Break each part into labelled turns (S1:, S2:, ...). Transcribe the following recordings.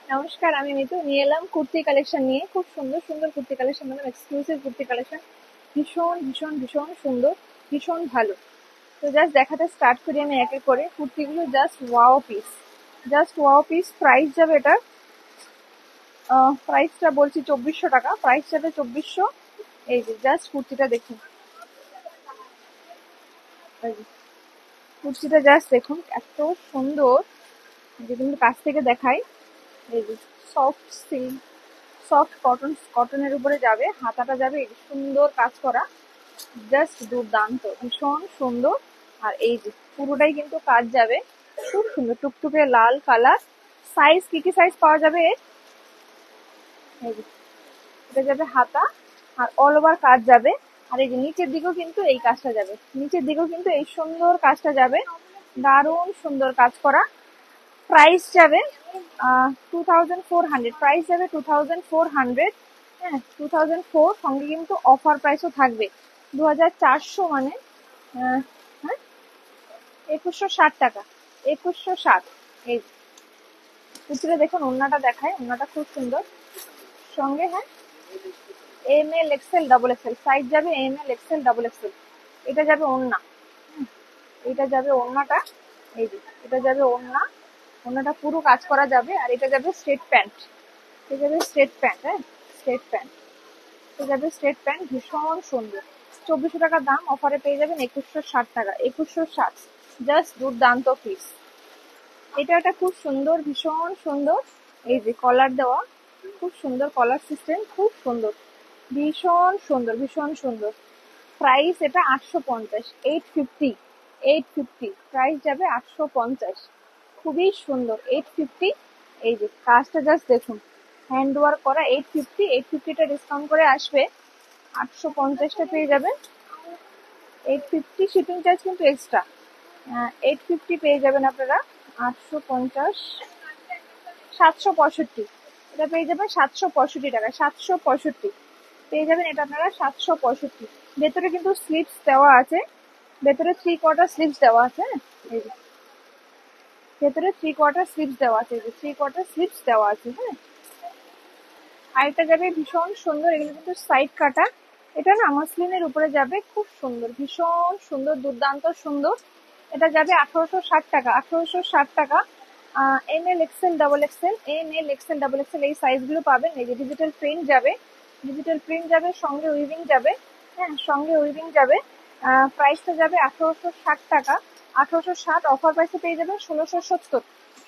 S1: নমস্কার, আমি মিতু নিয়ে এলাম কুর্তি কালেকশন নিয়ে। খুব সুন্দর সুন্দর কুর্তি কালেকশন, মানে এক্সক্লুসিভ কুর্তি কালেকশন। ভীষণ ভীষণ ভীষণ সুন্দর, ভীষণ ভালো। তো জাস্ট দেখাতে স্টার্ট করি আমি একে করে। কুর্তিগুলো just wow piece, just wow piece. Price যাবে এটা, প্রাইসটা বলছি 2400 টাকা, প্রাইস যাবে 2400। এই যে জাস্ট কুর্তিটা দেখুন, এই যে কুর্তিটা জাস্ট দেখুন, এত সুন্দর। যে কিন্তু কাছ থেকে দেখাই, এই যে সফট সিল্ক, সফট কটনের উপরে যাবে, হাতাটা যাবে এই যে সুন্দর কাজ করা, জাস্ট দুর্দান্ত, ভীষণ সুন্দর। আর এই যে পুরোটাই কিন্তু কাজ যাবে, খুব সুন্দর টুকটুকে লাল কালার। সাইজ কি কি সাইজ পাওয়া যাবে এর? এই যে এটা যাবে হাতা, আর অল ওভার কাজ যাবে। আর এই যে নিচের দিকেও কিন্তু এই কাজটা যাবে, নিচের দিকেও কিন্তু এই সুন্দর কাজটা যাবে, দারুণ সুন্দর কাজ করা। প্রাইস যাবে 2400, প্রাইস যাবে 2400। হ্যাঁ, 2004, সঙ্গে কিন্তু অফার প্রাইসও থাকবে 2400, মানে হ্যাঁ 2160 টাকা, 2160। এই কুচিটা দেখুন, ওড়নাটা দেখায়, ওড়নাটা খুব সুন্দর। সঙ্গে হ্যাঁ M L XL double XL size যাবে, M L XL double XL. এটা যাবে ওড়না, এটা যাবে ওড়নাটা। এই যে এটা যাবে ওড়না, ওড়নাটা পুরো কাজ করা যাবে। আর এটা যাবে স্ট্রেট প্যান্ট, এটা যাবে স্ট্রেট প্যান্ট, হ্যাঁ স্ট্রেট প্যান্ট, এটা যাবে স্ট্রেট প্যান্ট, ভীষণ সুন্দর। 2400 টাকা দাম, অফারে পেয়ে যাবেন 2160 টাকা, 2160। জাস্ট দুর্দান্ত পিস। এটা একটা খুব সুন্দর, ভীষণ সুন্দর। এই যে কলার দেওয়া, খুব সুন্দর কলার সিস্টেম, খুব সুন্দর, ভীষণ সুন্দর, ভীষণ সুন্দর। প্রাইস এটা 850, 850, 850। প্রাইস যাবে 850, খুবই সুন্দর, 850। এই যে কাজটা জাস্ট দেখুন, হ্যান্ড ওয়ার্ক করা, 850। 850টা ডিসকাউন্ট করে আসবে 850টা পেয়ে যাবেন। 850 শিপিং চার্জ কিন্তু এক্সট্রা, 850 পেয়ে যাবেন আপনারা। 850, 765, এটা পেয়ে যাবেন 765 টাকা, 765 পেয়ে যাবেন এটা আপনারা, 765। ভেতরে কিন্তু স্লিপস দেওয়া আছে, ভেতরে 3/4 স্লিপস দেওয়া আছে। এই যে ভেতরে 3/4 স্লিপস দেওয়া আছে, এই যে 3/4 স্লিপস দেওয়া আছে। হ্যাঁ, আরেকটা যাবে ভীষণ সুন্দর, এগুলো কিন্তু সাইড কাটা। এটা না মসলিনের উপরে যাবে, খুব সুন্দর, ভীষণ সুন্দর, দুর্দান্ত সুন্দর। এটা যাবে 1860 টাকা, 1860 টাকা। M L XL double XL, M L XL double XL এই সাইজ গুলো পাবেন। এই যে ডিজিটাল প্রিন্ট যাবে, ডিজিটাল প্রিন্ট যাবে, সঙ্গে উইভিং যাবে। হ্যাঁ, সঙ্গে উইভিং যাবে। প্রাইসটা যাবে 1860 টাকা, 1860। অফার প্রাইসে পেয়ে যাবেন 1670,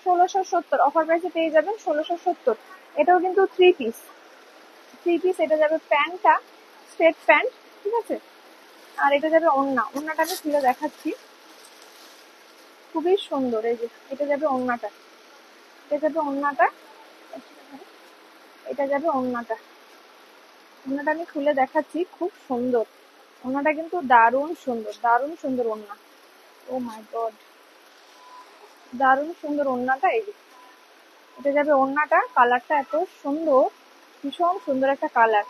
S1: 1670 অফার প্রাইসে পেয়ে যাবেন 1670। এটাও কিন্তু থ্রি পিস, থ্রি পিস। এটা যাবে প্যান্টটা, স্ট্রেট প্যান্ট, ঠিক আছে। আর এটা যাবে ওড়না, ওড়নাটা আমি খুলে দেখাচ্ছি, খুবই সুন্দর। এই যে এটা যাবে ওড়নাটা, এটা যাবে ওড়নাটা, এটা যাবে ওড়নাটা। ওড়নাটা আমি খুলে দেখাচ্ছি, খুব সুন্দর। ওড়নাটা কিন্তু দারুণ সুন্দর, দারুণ সুন্দর ওড়না। ও মাই গড, দারুণ সুন্দর ওড়নাটা। এই যে এটা যাবে ওড়নাটা, কালারটা এত সুন্দর, ভীষণ সুন্দর একটা কালার।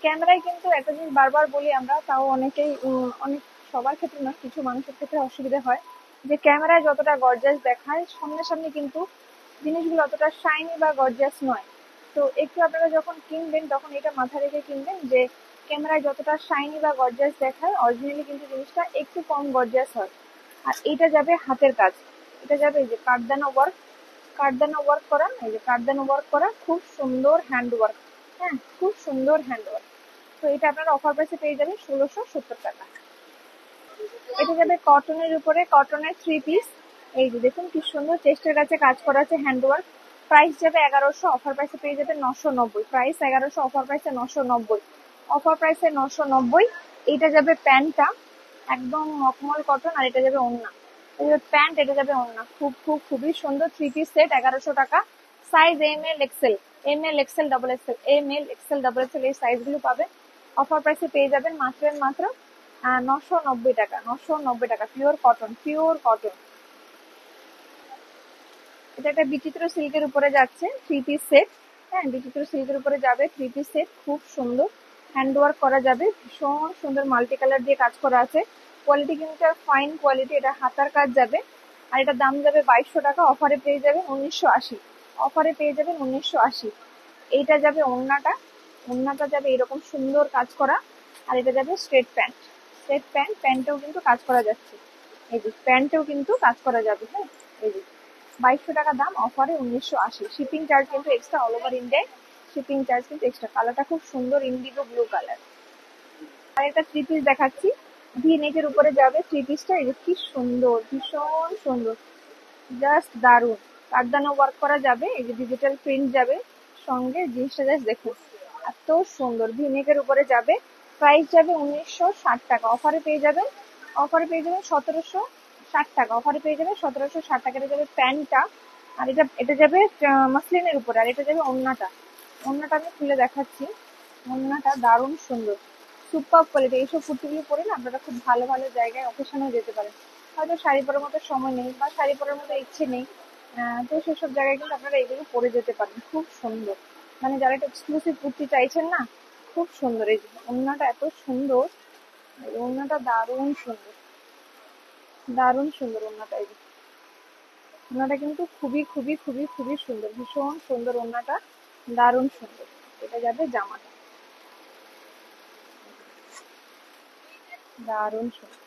S1: ক্যামেরায় কিন্তু একটা জিনিস বারবার বলি আমরা, তাও অনেকেই অনেক, সবার ক্ষেত্রে না, কিছু মানুষের ক্ষেত্রে অসুবিধা হয়, যে ক্যামেরায় যতটা গর্জিয়াস দেখায়, সামনাসামনি কিন্তু জিনিসগুলো অতটা শাইনি বা গর্জিয়াস নয়। তো একটু আপনারা যখন কিনবেন, তখন এটা মাথায় রেখে কিনবেন, যে ক্যামেরায় যতটা শাইনি বা গর্জিয়াস দেখায়, অরিজিনালি কিন্তু জিনিসটা একটু কম গর্জিয়াস হয়। আর এইটা যাবে হাতের কাজ, এটা যাবে এই যে কাঠদানা ওয়ার্ক, কাঠদানা ওয়ার্ক করা, এই যে কাঠদানা ওয়ার্ক করা, খুব সুন্দর হ্যান্ড ওয়ার্ক। হ্যাঁ, খুব সুন্দর হ্যান্ড ওয়ার্ক। তো এটা আপনারা অফার প্রাইসে পেয়ে যাবেন 1670 টাকা। এটা যাবে কটনের উপরে, কটনের থ্রি পিস। এই যে দেখুন কি সুন্দর, চেস্টের কাছে কাজ করা আছে, হ্যান্ড ওয়ার্ক। প্রাইস যাবে 1100, অফার প্রাইসে পেয়ে যাবেন 990। প্রাইস 1100, অফার প্রাইসে 990, অফার প্রাইসে 990। এইটা যাবে প্যান্টটা, একদম মখমল কটন। আর এটা যাবে ওড়না, এটা যাবে প্যান্ট, এটা যাবে ওড়না। খুব খুব খুবই সুন্দর থ্রি পিস সেট, 1100 টাকা। Size M L XL, M L XL double XL, M L XL double XL এই সাইজ গুলো পাবেন। অফার প্রাইসে পেয়ে যাবেন মাত্র মাত্র 990 টাকা, 990 টাকা। Pure cotton, pure cotton. এটা একটা বিচিত্র সিল্কের উপরে যাচ্ছে, থ্রি পিস সেট। হ্যাঁ, বিচিত্র সিল্কের উপরে যাবে থ্রি পিস সেট, খুব সুন্দর হ্যান্ড ওয়ার্ক করা যাবে, ভীষণ সুন্দর মাল্টি কালার দিয়ে কাজ করা আছে। কোয়ালিটি কিন্তু ফাইন কোয়ালিটি। এটা হাতার কাজ যাবে, আর এটার দাম যাবে 2200 টাকা, অফারে পেয়ে যাবেন 1980। অফারে পেয়ে যাবেন 1980। এইটা যাবে ওড়নাটা, ওড়নাটা যাবে এরকম সুন্দর কাজ করা। আর এটা যাবে স্ট্রেট প্যান্ট, স্ট্রেট প্যান্ট, প্যান্টেও কিন্তু কাজ করা যাচ্ছে। এই যে প্যান্টেও কিন্তু কাজ করা যাবে। হ্যাঁ, এই যে 2200 টাকা দাম, অফারে 1980। শিপিং চার্জ কিন্তু এক্সট্রা, অল ওভার ইন্ডিয়ায় শিপিং চার্জ কিন্তু এক্সট্রা। কালারটা খুব সুন্দর, ইন্ডিগো ব্লু কালার। আর একটা থ্রি পিস দেখাচ্ছি, ভি নেকের উপরে যাবে থ্রি পিসটা। এই যে কি সুন্দর, ভীষণ সুন্দর, জাস্ট দারুন। কারদানা ওয়ার্ক করা যাবে, এই যে ডিজিটাল প্রিন্ট যাবে সঙ্গে। জিনিসটা জাস্ট দেখুন, এত সুন্দর। ভি নেকের উপরে যাবে, প্রাইস যাবে 1960 টাকা। অফারে পেয়ে যাবেন, অফারে পেয়ে যাবেন 1760 টাকা। অফারে পেয়ে যাবেন 1760 টাকা। এটা যাবে প্যান্টটা, আর এটা এটা যাবে মাসলিনের উপরে, আর এটা যাবে ওড়নাটা। ওড়নাটা আমি খুলে দেখাচ্ছি, ওড়নাটা দারুণ সুন্দর, সুপার কোয়ালিটি। এইসব কুর্তিগুলো পরে না আপনারা খুব ভালো ভালো জায়গায় অকেশনেও যেতে পারেন। হয়তো শাড়ি পরার মতো সময় নেই বা শাড়ি পরার মতো ইচ্ছে নেই, তো সেসব জায়গায় কিন্তু আপনারা এগুলো পরে যেতে পারেন। খুব সুন্দর, মানে যারা একটা এক্সক্লুসিভ কুর্তি চাইছেন না, খুব সুন্দর। এই যে ওড়নাটা এত সুন্দর, এই ওড়নাটা দারুণ সুন্দর, দারুণ সুন্দর ওড়নাটা। এই যে ওড়নাটা কিন্তু খুবই খুবই খুবই খুবই সুন্দর, ভীষণ সুন্দর ওড়নাটা, দারুণ সুন্দর। এটা যাবে জামাটা, দারুণ সুন্দর।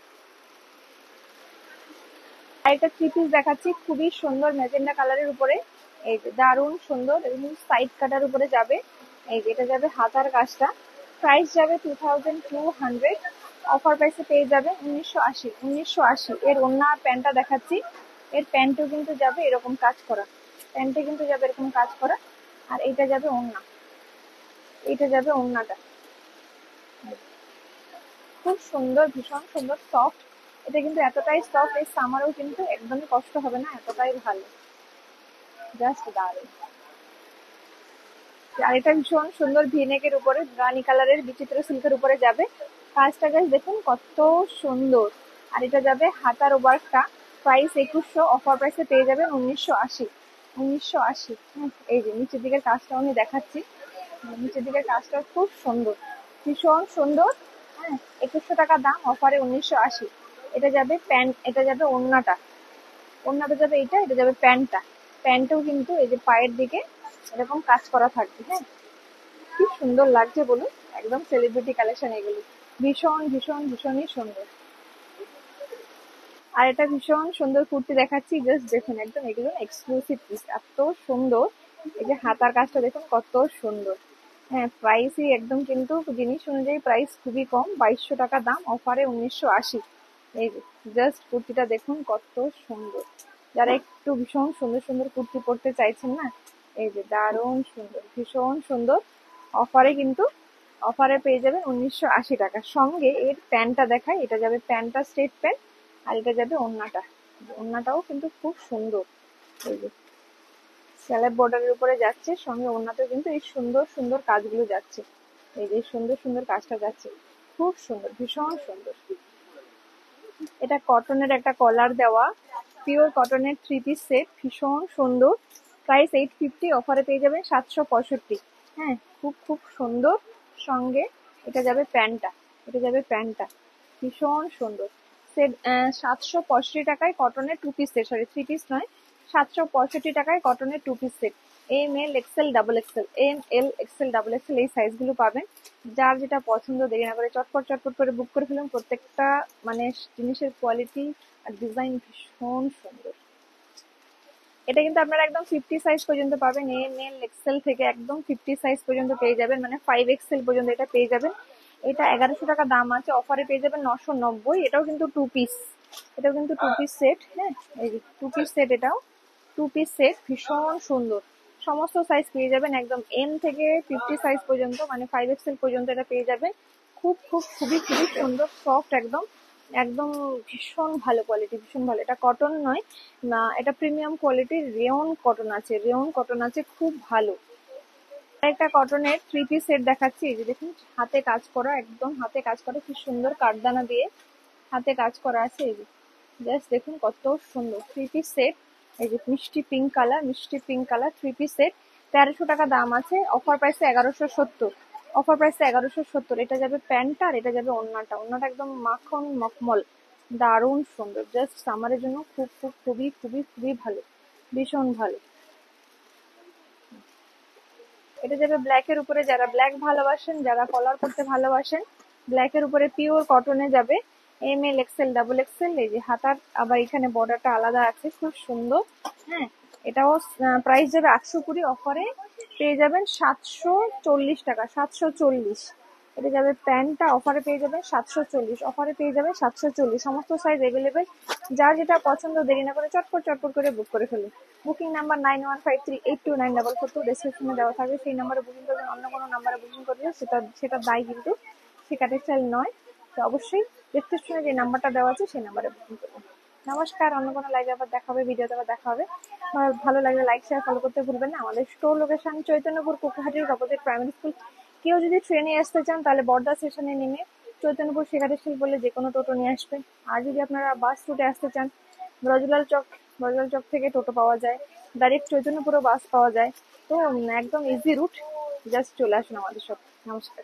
S1: আর একটা থ্রি পিস দেখাচ্ছি, খুবই সুন্দর ম্যাজেন্ডা কালারের উপরে। এই যে দারুণ সুন্দর, এবং সাইড কাটার উপরে যাবে। এই যে এটা যাবে হাতার কাজটা, প্রাইস যাবে 2200। অফার প্রাইসে পেয়ে যাবে 1980। 1980 এর ওড়না আর প্যান্টটা দেখাচ্ছি। এর প্যান্টও কিন্তু যাবে এরকম কাজ করা, প্যান্টে কিন্তু যাবে এরকম কাজ করা। আর এটা যাবে ওড়না, এটা যাবে ওড়নাটা। খুব সুন্দর, ভীষণ সুন্দর, সফট। এটা কিন্তু এতটাই সফট, এই সামারেও কিন্তু একদমই কষ্ট হবে না, এতটাই ভালো, জাস্ট দারুণ। আর এটা ভীষণ সুন্দর, ভিনেকের উপরে রানী কালারের বিচিত্র সিল্কের উপরে যাবে। কাজটা গাছ দেখুন কত সুন্দর। আর এটা যাবে হাতার ওয়ার্কটা, প্রাইস 2100। অফার প্রাইসে পেয়ে যাবেন 1980। 1980। এই যে নিচের দিকের কাজটা আমি দেখাচ্ছি, নিচের দিকের কাজটা খুব সুন্দর, ভীষণ সুন্দর। হ্যাঁ, 2100 টাকা দাম, অফারে 1980। এটা যাবে প্যান্ট, এটা যাবে ওড়নাটা, ওড়নাটা যাবে এটা, এটা যাবে প্যান্টটা। প্যান্টেও কিন্তু এই যে পায়ের দিকে এরকম কাজ করা থাকবে। হ্যাঁ, কি সুন্দর লাগছে বলুন, একদম সেলিব্রিটি কালেকশন এগুলি, ভীষণ ভীষণ ভীষণই সুন্দর। আর এটা ভীষণ সুন্দর কুর্তি দেখাচ্ছি, জাস্ট দেখুন, একদম এগুলো এক্সক্লুসিভ পিস, এত সুন্দর। এই যে হাতার কাজটা দেখুন কত সুন্দর। হ্যাঁ, প্রাইসই একদম কিন্তু জিনিস অনুযায়ী প্রাইস খুবই কম, 2200 টাকা দাম, অফারে 1980। এই যে জাস্ট কুর্তিটা দেখুন কত সুন্দর। যারা একটু ভীষণ সুন্দর সুন্দর কুর্তি পরতে চাইছেন না, এই যে দারুণ সুন্দর, ভীষণ সুন্দর। অফারে কিন্তু, অফারে পেয়ে যাবেন 1980 টাকা। সঙ্গে এর প্যান্টটা দেখাই, এটা যাবে প্যান্টটা স্ট্রেট প্যান্ট, আর এটা যাবে ওড়নাটা। ওড়নাটাও কিন্তু খুব সুন্দর, এই যে স্যালাড বর্ডারের উপরে যাচ্ছে, সঙ্গে ওড়নাতেও কিন্তু এই সুন্দর সুন্দর কাজগুলো যাচ্ছে। এই যে সুন্দর সুন্দর কাজটা যাচ্ছে, খুব সুন্দর, ভীষণ সুন্দর। এটা কটনের একটা কলার দেওয়া, পিওর কটনের থ্রি পিস সেট, ভীষণ সুন্দর। প্রাইস 850, অফারে পেয়ে যাবেন 765। হ্যাঁ, খুব খুব সুন্দর। সঙ্গে এটা যাবে প্যান্টটা, এটা যাবে প্যান্টটা, ভীষণ সুন্দর। সেট 765 টাকায় কটনের two piece set, sorry three piece নয়, 765 টাকায় কটনের two piece set. M L XL double XL, M L XL double XL, এই সাইজগুলো পাবেন। যার যেটা পছন্দ দেরি না করে চটপট চটপট করে বুক করে ফেলুন। প্রত্যেকটা মানে জিনিসের কোয়ালিটি আর ডিজাইন ভীষণ সুন্দর। এটা কিন্তু আপনারা একদম 50 সাইজ পর্যন্ত পাবেন, এম এল এক্সেল থেকে একদম 50 সাইজ পর্যন্ত পেয়ে যাবেন, মানে 5 এক্সেল পর্যন্ত এটা পেয়ে যাবেন। এটা 1100 টাকা দাম আছে, অফারে পেয়ে যাবেন 990। এটাও কিন্তু টু পিস, এটাও কিন্তু টু পিস সেট। হ্যাঁ, এই যে টু পিস সেট, এটাও টু পিস সেট, ভীষণ সুন্দর। সমস্ত সাইজ পেয়ে যাবেন, একদম এম থেকে 50 সাইজ পর্যন্ত, মানে 5 এক্সেল পর্যন্ত এটা পেয়ে যাবেন। খুব খুব খুবই খুবই সুন্দর, সফট একদম, একদম ভীষণ ভালো কোয়ালিটি, ভীষণ ভালো। এটা কটন নয় না, এটা প্রিমিয়াম কোয়ালিটির রেয়ন কটন আছে, রেয়ন কটন আছে, খুব ভালো। একটা কটনের থ্রি পিস সেট দেখাচ্ছি, এই যে দেখুন হাতে কাজ করা, একদম হাতে কাজ করা, কি সুন্দর কাঠদানা দিয়ে হাতে কাজ করা আছে। এই যে জাস্ট দেখুন কত সুন্দর থ্রি পিস সেট। এই যে মিষ্টি পিঙ্ক কালার, মিষ্টি pink colour three piece set, 1300 টাকা দাম আছে, অফার প্রাইসে 1170। অফার প্রাইসে 1170। এটা যাবে প্যান্টটা, আর এটা যাবে ওড়নাটা। ওড়নাটা একদম মাখন মখমল, দারুণ সুন্দর, জাস্ট সামারের জন্য খুব খুব খুবই খুবই খুবই ভালো, ভীষণ ভালো। এটা যাবে ব্ল্যাকের উপরে, যারা ব্ল্যাক ভালোবাসেন, যারা কলার করতে ভালোবাসেন, ব্ল্যাকের উপরে পিওর কটনে যাবে। ML XL ডাবল XL, এই যে হাতার আবার এখানে বর্ডারটা আলাদা আছে, খুব সুন্দর। হ্যাঁ, এটাও প্রাইস যাবে 820, অফারে পেয়ে যাবেন 740 টাকা, 740। এটা যাবে প্যান্টটা, অফারে পেয়ে যাবেন 740, অফারে পেয়ে যাবেন 740। সমস্ত সাইজ এভেলেবেল, যার যেটা পছন্দ দেরি না করে চটপট করে বুক করে ফেলুন। বুকিং নাম্বার 9153829442, ডেসক্রিপশনে দেওয়া থাকবে, সেই নাম্বারে বুকিং করবেন। অন্য কোনো নাম্বারে বুকিং করলে সেটা দায়ী কিন্তু শিখা টেক্সটাইল নয়। তো অবশ্যই ডেসক্রিপশনে যে নাম্বারটা দেওয়া আছে সেই নাম্বারে বুকিং করবেন। নমস্কার, অন্য কোনো লাইভে আবার দেখা হবে, ভিডিওতে আবার দেখা হবে। ভালো লাগলে লাইক শেয়ার ফলো করতে ভুলবেন না। আমাদের স্টোর লোকেশন চৈতন্যপুর কুকুরহাটির অপোজিট প্রাইমারি স্কুল। কেউ যদি ট্রেনে আসতে চান তাহলে বর্ধা স্টেশনে নেমে চৈতন্যপুর শিকারি স্কুল বলে যে কোনো টোটো নিয়ে আসবেন। আর যদি আপনারা বাস রুটে আসতে চান, ব্রজলাল চক থেকে টোটো পাওয়া যায়, ডাইরেক্ট চৈতন্যপুরও বাস পাওয়া যায়। তো একদম ইজি রুট, জাস্ট চলে আসুন আমাদের সাথে। নমস্কার।